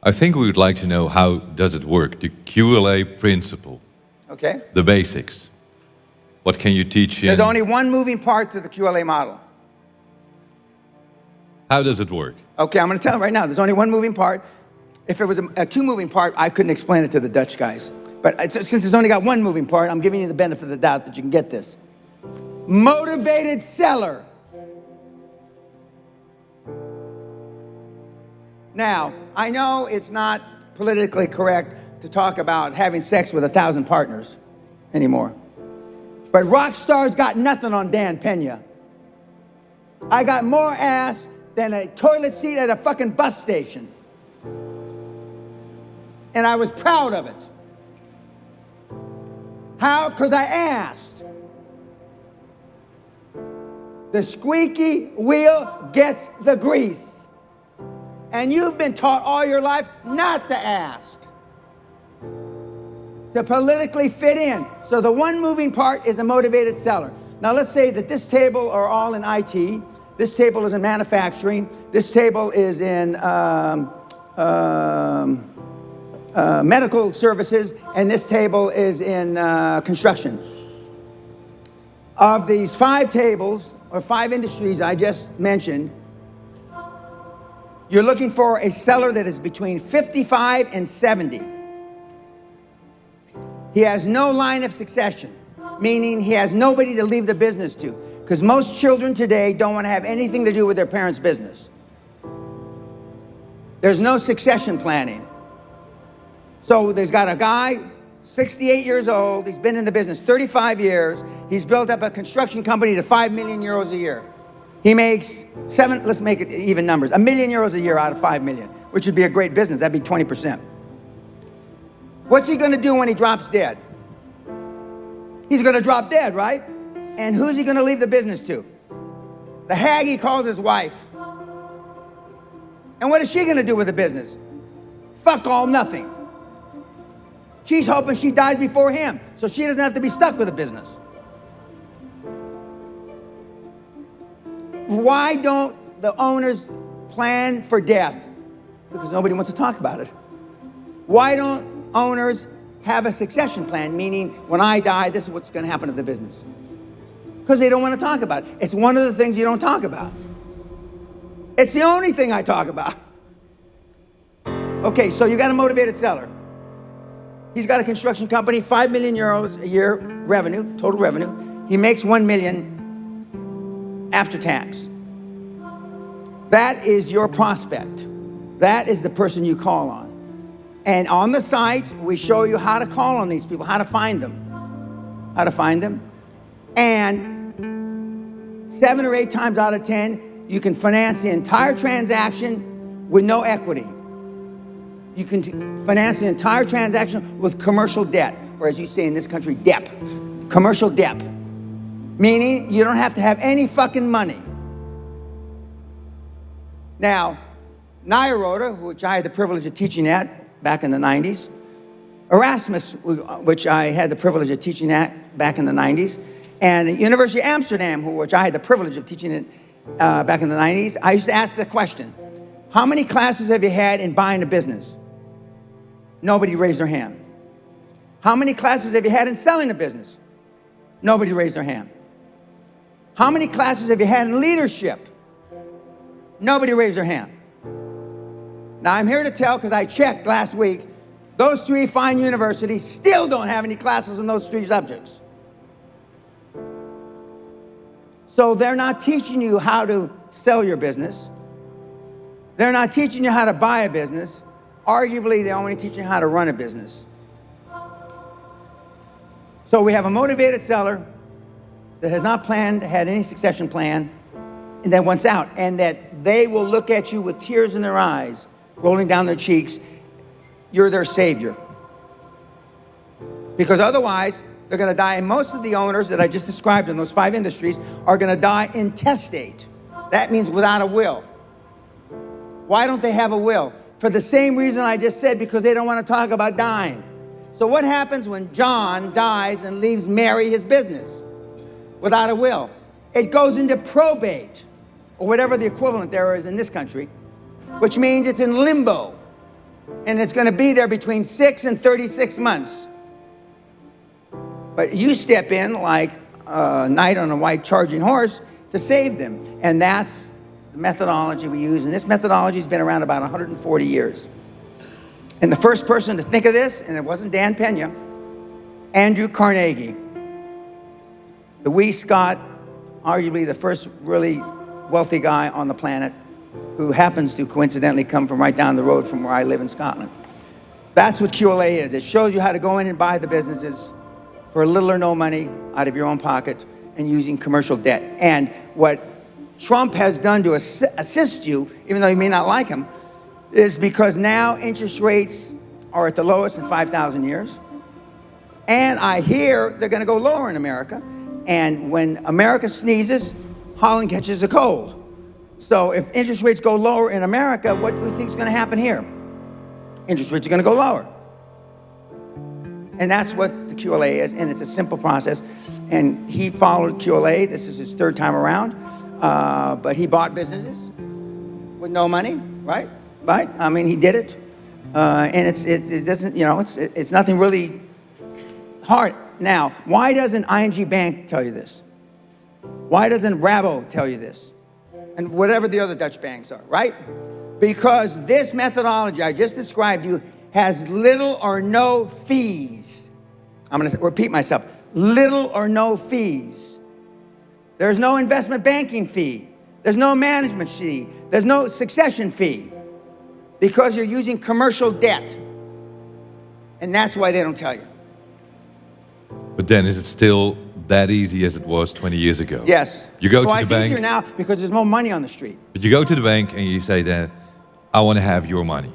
I think we would like to know how does it work, the QLA principle, Okay. the basics. What can you teach There's in? only one moving part to the QLA model. How does it work? Okay, I'm going to tell you right now. There's only one moving part. If it was a two-moving part, I couldn't explain it to the Dutch guys. But since it's only got one moving part, I'm giving you the benefit of the doubt that you can get this. Motivated seller. Now, I know it's not politically correct to talk about having sex with 1,000 partners anymore. But rock stars got nothing on Dan Pena. I got more ass than a toilet seat at a fucking bus station. And I was proud of it. How? Because I asked. The squeaky wheel gets the grease. And you've been taught all your life not to ask. To politically fit in. So the one moving part is a motivated seller. Now let's say that this table are all in IT. This table is in manufacturing. This table is in medical services. And this table is in construction. Of these 5 tables, or 5 industries I just mentioned, you're looking for a seller that is between 55 and 70. He has no line of succession, meaning he has nobody to leave the business to. Because most children today don't want to have anything to do with their parents' business. There's no succession planning. So there's got a guy, 68 years old, he's been in the business 35 years, he's built up a construction company to 5 million euros a year. He makes let's make it even numbers, €1 million a year out of 5 million, which would be a great business, that'd be 20%. What's he gonna do when he drops dead? He's gonna drop dead, right? And who's he gonna leave the business to? The hag he calls his wife. And what is she gonna do with the business? Fuck all, nothing. She's hoping she dies before him, so she doesn't have to be stuck with the business. Why don't the owners plan for death? Because nobody wants to talk about it. Why don't owners have a succession plan, meaning when I die, this is what's going to happen to the business? Because they don't want to talk about it. It's one of the things you don't talk about. It's the only thing I talk about. Okay, so you got a motivated seller. He's got a construction company, 5 million euros a year revenue, total revenue. He makes 1 million after tax. That is your prospect. That is the person you call on. And on the site, we show you how to call on these people, how to find them. How to find them. And 7 or 8 times out of 10, you can finance the entire transaction with no equity. You can finance the entire transaction with commercial debt, or as you say in this country, debt. Commercial debt. Meaning you don't have to have any fucking money. Now, Nairoda, which I had the privilege of teaching at back in the 90s, Erasmus, which I had the privilege of teaching at back in the 90s, and University of Amsterdam, which I had the privilege of teaching at back in the 90s, I used to ask the question, how many classes have you had in buying a business? Nobody raised their hand. How many classes have you had in selling a business? Nobody raised their hand. How many classes have you had in leadership? Nobody raised their hand. Now I'm here to tell, because I checked last week, those 3 fine universities still don't have any classes in those 3 subjects. So they're not teaching you how to sell your business. They're not teaching you how to buy a business. Arguably, they're only teaching you how to run a business. So we have a motivated seller that has not had any succession plan, and that wants out, and that they will look at you with tears in their eyes, rolling down their cheeks. You're their savior. Because otherwise, they're going to die, and most of the owners that I just described in those 5 industries are going to die intestate. That means without a will. Why don't they have a will? For the same reason I just said, because they don't want to talk about dying. So what happens when John dies and leaves Mary his business without a will? It goes into probate, or whatever the equivalent there is in this country, which means it's in limbo. And it's going to be there between 6 and 36 months. But you step in like a knight on a white charging horse to save them. And that's the methodology we use. And this methodology has been around about 140 years. And the first person to think of this, and it wasn't Dan Pena, Andrew Carnegie, the wee Scot, arguably the first really wealthy guy on the planet, who happens to coincidentally come from right down the road from where I live in Scotland. That's what QLA is. It shows you how to go in and buy the businesses for little or no money out of your own pocket and using commercial debt. And what Trump has done to assist you, even though you may not like him, is because now interest rates are at the lowest in 5,000 years. And I hear they're going to go lower in America. And when America sneezes, Holland catches a cold. So if interest rates go lower in America, what do you think is going to happen here? Interest rates are going to go lower. And that's what the QLA is, and it's a simple process. And he followed QLA. This is his third time around. But he bought businesses with no money, right? Right? I mean, he did it. And it doesn't, you know, it's nothing really hard. Now, why doesn't ING Bank tell you this? Why doesn't Rabo tell you this? And whatever the other Dutch banks are, right? Because this methodology I just described to you has little or no fees. I'm going to repeat myself. Little or no fees. There's no investment banking fee. There's no management fee. There's no succession fee. Because you're using commercial debt. And that's why they don't tell you. But then, is it still that easy as it was 20 years ago? Yes. You go to Well, the it's bank. easier now because there's more money on the street. But you go to the bank and you say then, I want to have your money.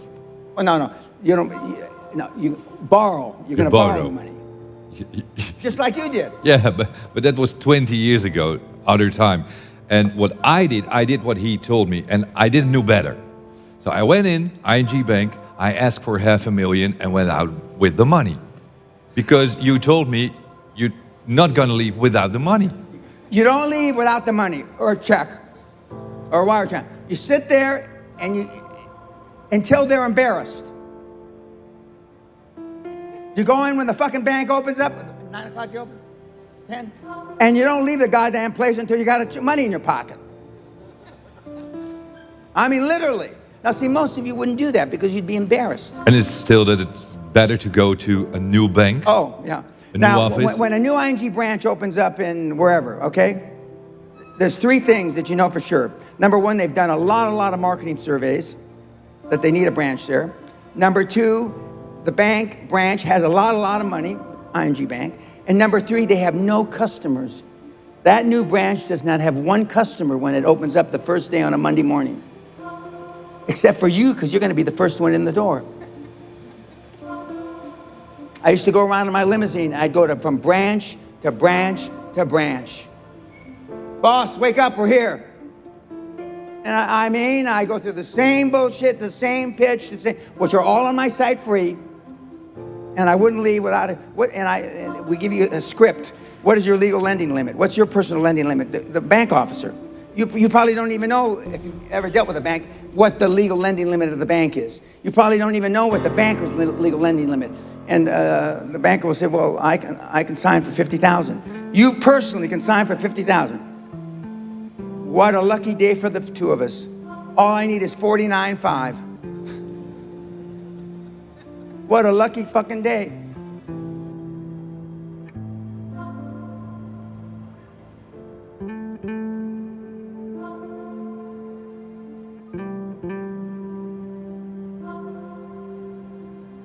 Well, no. You don't. No, you borrow. You're going to borrow the money. Just like you did. Yeah, but that was 20 years ago, other time. And what I did what he told me, and I didn't know better. So I went in, ING Bank, I asked for $500,000 and went out with the money. Because you told me you're not going to leave without the money. You don't leave without the money or a check or a wire transfer. You sit there and until they're embarrassed. You go in when the fucking bank opens up, 9 o'clock you open, 10, and you don't leave the goddamn place until you got money in your pocket. I mean, literally. Now, see, most of you wouldn't do that because you'd be embarrassed. And it's still that it's better to go to a new bank? Oh, yeah. A new now, office? when a new ING branch opens up in wherever, okay, there's 3 things that you know for sure. Number 1, they've done a lot of marketing surveys that they need a branch there. Number 2, the bank branch has a lot of money, ING Bank. And number 3, they have no customers. That new branch does not have one customer when it opens up the first day on a Monday morning. Except for you, because you're going to be the first one in the door. I used to go around in my limousine. I'd go from branch to branch to branch. Boss, wake up, we're here. And I mean, I go through the same bullshit, the same pitch, which are all on my site free. And I wouldn't leave without it. And we give you a script. What is your legal lending limit? What's your personal lending limit? The bank officer. You probably don't even know, if you've ever dealt with a bank, what the legal lending limit of the bank is. You probably don't even know what the banker's legal lending limit. And the banker will say, well, I can sign for $50,000. You personally can sign for $50,000. What a lucky day for the 2 of us. All I need is $49,500. What a lucky fucking day.